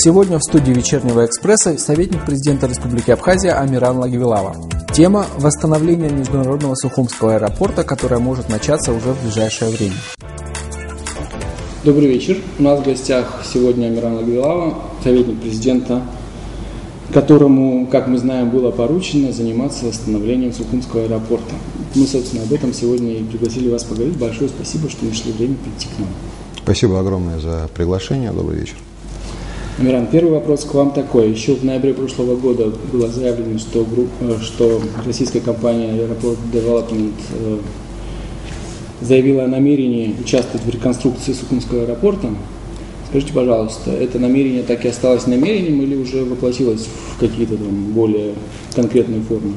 Сегодня в студии «Вечернего экспресса» советник президента Республики Абхазия Амиран Лагвилава. Тема – восстановление международного Сухумского аэропорта, которое может начаться уже в ближайшее время. Добрый вечер. У нас в гостях сегодня Амиран Лагвилава, советник президента, которому, как мы знаем, было поручено заниматься восстановлением Сухумского аэропорта. Мы, собственно, об этом сегодня и пригласили вас поговорить. Большое спасибо, что нашли время прийти к нам. Спасибо огромное за приглашение. Добрый вечер. Амиран, первый вопрос к вам такой. Еще в ноябре прошлого года было заявлено, что российская компания Airport Development заявила о намерении участвовать в реконструкции Сухумского аэропорта. Скажите, пожалуйста, это намерение так и осталось намерением или уже воплотилось в какие-то там более конкретные формы?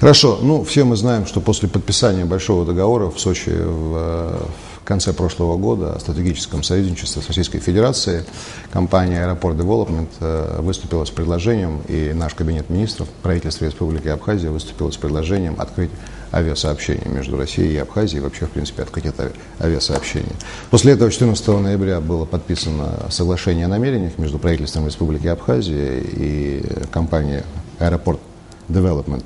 Хорошо. Все мы знаем, что после подписания большого договора в Сочи в конце прошлого года о стратегическом союзничестве с Российской Федерацией компания Airport Development выступила с предложением, и наш кабинет министров, правительство Республики Абхазия выступило с предложением открыть авиасообщение между Россией и Абхазией, вообще, в принципе, открыть это авиасообщение. После этого 14 ноября было подписано соглашение о намерениях между правительством Республики Абхазия и компанией Airport Development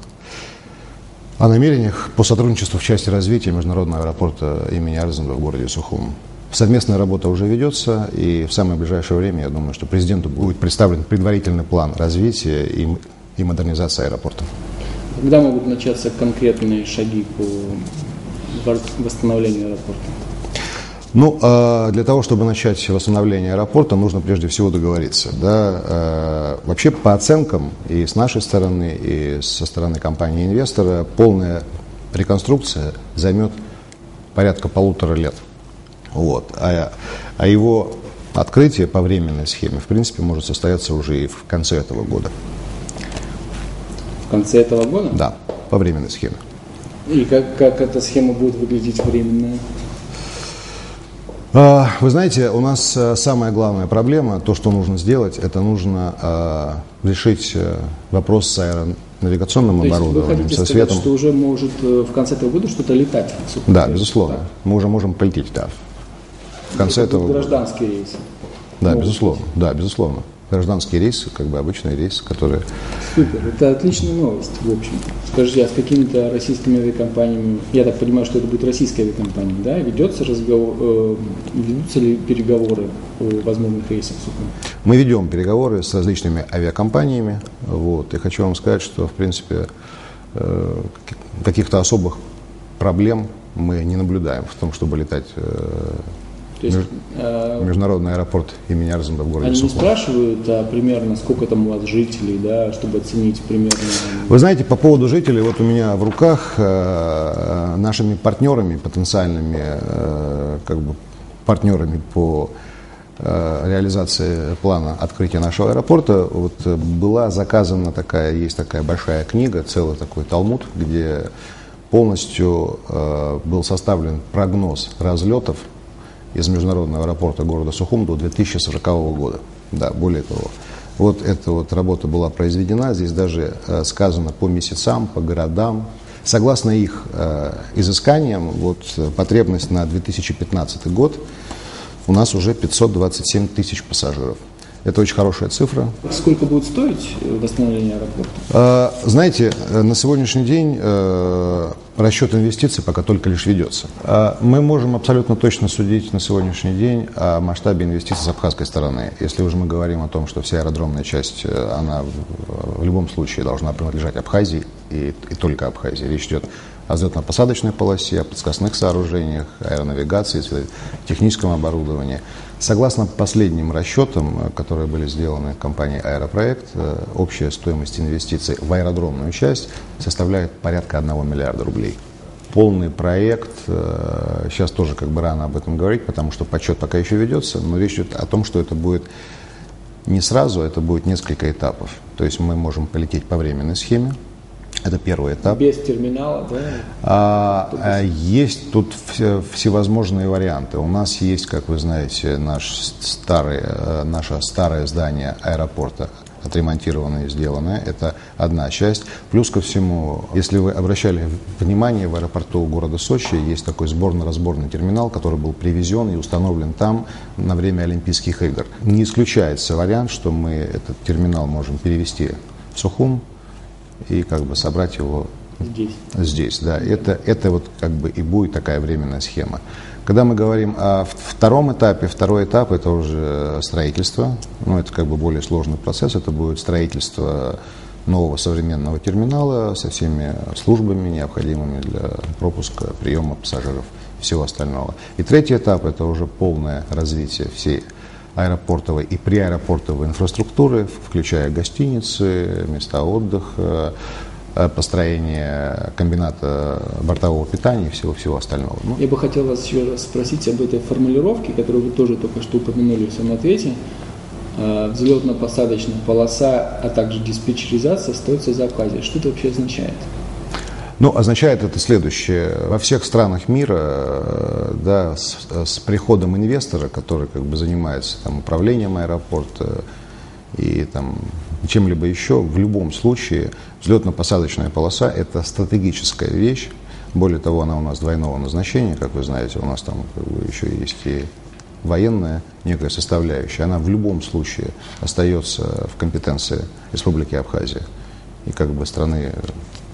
о намерениях по сотрудничеству в части развития международного аэропорта имени Арзенда в городе Сухум. Совместная работа уже ведется, и в самое ближайшее время, я думаю, что президенту будет представлен предварительный план развития и модернизации аэропорта. Когда могут начаться конкретные шаги по восстановлению аэропорта? Для того, чтобы начать восстановление аэропорта, нужно прежде всего договориться. Вообще, по оценкам и с нашей стороны, и со стороны компании-инвестора, полная реконструкция займет порядка 1,5 лет. А его открытие по временной схеме, в принципе, может состояться уже и в конце этого года. В конце этого года? Да, по временной схеме. И как эта схема будет выглядеть временная? Вы знаете, у нас самая главная проблема, то, что нужно сделать, это нужно решить вопрос с аэронавигационным оборудованием, со светом. Что уже может в конце этого года что-то летать? Да, безусловно. Так. Мы уже можем полететь, да. В конце этого года. Гражданские рейсы? Да, безусловно. Да, безусловно. Гражданские рейсы, обычные рейсы, которые... Супер, это отличная новость, в общем. Скажите, а с какими-то российскими авиакомпаниями, я так понимаю, что это будет российская авиакомпания, да? Ведутся ли переговоры о возможных рейсах в Сухум? Мы ведем переговоры с различными авиакомпаниями, и хочу вам сказать, что, в принципе, каких-то особых проблем мы не наблюдаем в том, чтобы летать... Международный аэропорт имени Арзенда в городе Сухум. Они не спрашивают, примерно сколько там у вас жителей, чтобы оценить примерно? Вы знаете, по поводу жителей, у меня в руках нашими партнерами, потенциальными партнерами по реализации плана открытия нашего аэропорта, была заказана есть такая большая книга, целый такой талмуд, где полностью был составлен прогноз разлетов из международного аэропорта города Сухум до 2040 года. Да, более того, эта работа была произведена, здесь даже сказано по месяцам, по городам. Согласно их изысканиям, потребность на 2015 год у нас уже 527 тысяч пассажиров. Это очень хорошая цифра. Сколько будет стоить восстановление аэропорта? Знаете, на сегодняшний день расчет инвестиций пока только лишь ведется. Мы можем абсолютно точно судить на сегодняшний день о масштабе инвестиций с абхазской стороны. Если уже мы говорим о том, что вся аэродромная часть, она в любом случае должна принадлежать Абхазии и только Абхазии. Речь идет о взлетно-посадочной полосе, о подскосных сооружениях, аэронавигации, техническом оборудовании. Согласно последним расчетам, которые были сделаны компанией «Аэропроект», общая стоимость инвестиций в аэродромную часть составляет порядка 1 миллиарда рублей. Полный проект, сейчас тоже рано об этом говорить, потому что подсчет пока еще ведется, но речь идет о том, что это будет не сразу, это будет несколько этапов. То есть мы можем полететь по временной схеме. Это первый этап. Без терминала, да? Есть тут всевозможные варианты. У нас есть, как вы знаете, наше старое здание аэропорта отремонтированное и сделанное. Это одна часть. Плюс ко всему, если вы обращали внимание, в аэропорту города Сочи есть такой сборно-разборный терминал, который был привезен и установлен там на время Олимпийских игр. Не исключается вариант, что мы этот терминал можем перевести в Сухум и как бы собрать его здесь. Да. Это вот как бы и будет такая временная схема. Когда мы говорим о втором этапе, второй этап это уже строительство, это как бы более сложный процесс, это будет строительство нового современного терминала со всеми службами, необходимыми для пропуска, приема пассажиров и всего остального. И третий этап это уже полное развитие всей аэропортовой и приаэропортовой инфраструктуры, включая гостиницы, места отдыха, построение комбината бортового питания и всего остального. Я бы хотел вас еще раз спросить об этой формулировке, которую вы тоже только что упомянули в своем ответе. Взлетно-посадочная полоса, а также диспетчеризация остается за Абхазией. Что это вообще означает? Означает это следующее. Во всех странах мира, да, с приходом инвестора, который как бы занимается управлением аэропорта и чем-либо еще, в любом случае взлетно-посадочная полоса – это стратегическая вещь. Более того, она у нас двойного назначения, как вы знаете, у нас там как бы еще есть и военная некая составляющая. Она в любом случае остается в компетенции Республики Абхазия и как бы страны,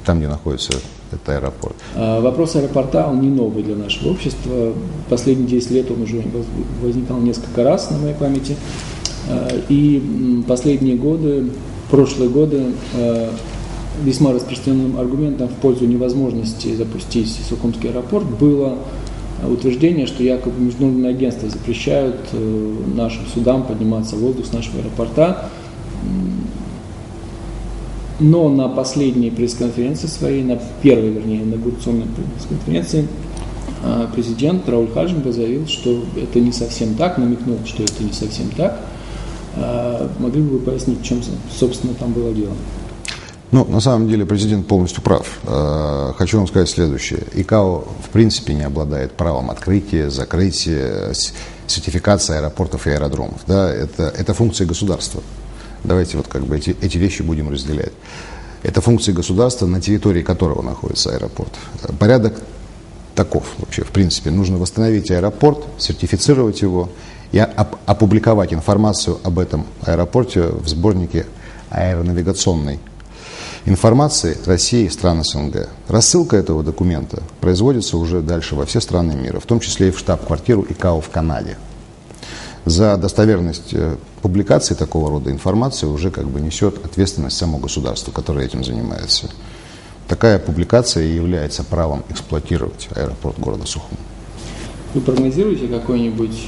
там, где находится этот аэропорт. Вопрос аэропорта, он не новый для нашего общества. Последние 10 лет он уже возникал несколько раз на моей памяти. И последние годы, прошлые годы, весьма распространенным аргументом в пользу невозможности запустить Сухумский аэропорт было утверждение, что якобы международные агентства запрещают нашим судам подниматься в воздух с нашего аэропорта. Но на последней пресс-конференции своей, на первой, инаугурационной пресс-конференции, президент Рауль Хаджимба заявил, что это не совсем так, намекнул, что это не совсем так. Могли бы вы пояснить, в чем, собственно, там было дело? На самом деле президент полностью прав. Хочу вам сказать следующее. ИКАО в принципе не обладает правом открытия, закрытия, сертификации аэропортов и аэродромов. Да, это функция государства. Давайте вот как бы эти вещи будем разделять. Это функция государства, на территории которого находится аэропорт. Порядок таков вообще, в принципе. Нужно восстановить аэропорт, сертифицировать его и опубликовать информацию об этом аэропорте в сборнике аэронавигационной информации России и стран СНГ. Рассылка этого документа производится уже дальше во все страны мира, в том числе и в штаб-квартиру ИКАО в Канаде. За достоверность публикации такого рода информации уже как бы несет ответственность само государство, которое этим занимается. Такая публикация и является правом эксплуатировать аэропорт города Сухум. Вы прогнозируете какую-нибудь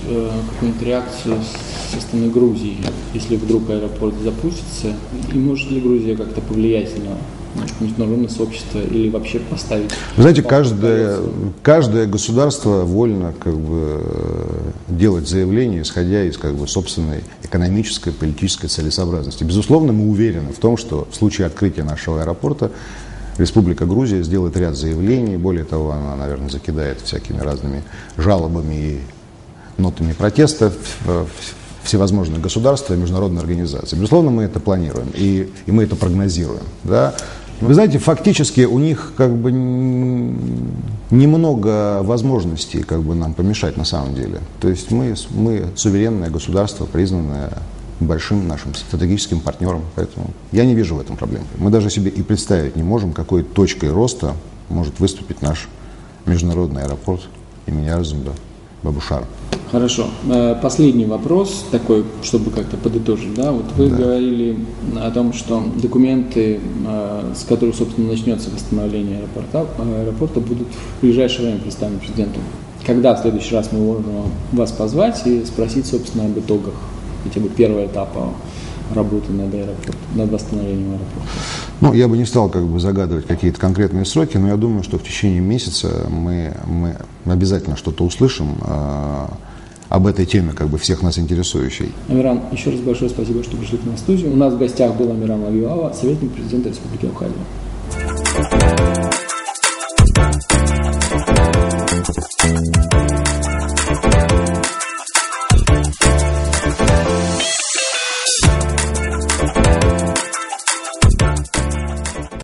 реакцию со стороны Грузии, если вдруг аэропорт запустится? И может ли Грузия как-то повлиять на международное сообщество или вообще поставить? Вы знаете, каждое государство вольно как бы делать заявление, исходя из как бы собственной экономической, политической целесообразности. Безусловно, мы уверены в том, что в случае открытия нашего аэропорта Республика Грузия сделает ряд заявлений, более того, она, наверное, закидает всякими разными жалобами и нотами протеста всевозможных государств и международных организаций. Безусловно, мы это планируем и мы это прогнозируем. Да? Вы знаете, фактически у них как бы немного возможностей как бы нам помешать на самом деле. То есть мы суверенное государство, признанное большим нашим стратегическим партнером, поэтому я не вижу в этом проблем. Мы даже себе и представить не можем, какой точкой роста может выступить наш международный аэропорт имени Арзумда Бабушара. Хорошо. Последний вопрос такой, чтобы как-то подытожить. Да? Вот вы говорили о том, что документы, с которых, собственно, начнется восстановление аэропорта, будут в ближайшее время представлены президенту. Когда в следующий раз мы можем вас позвать и спросить, собственно, об итогах хотя бы первого этапа работы над восстановлением аэропорта? Я бы не стал как бы загадывать какие-то конкретные сроки, но я думаю, что в течение месяца мы обязательно что-то услышим об этой теме, как бы всех нас интересующей. Амиран, еще раз большое спасибо, что пришли к нам в студию. У нас в гостях был Амиран Лагвилава, советник президента Республики Абхазия.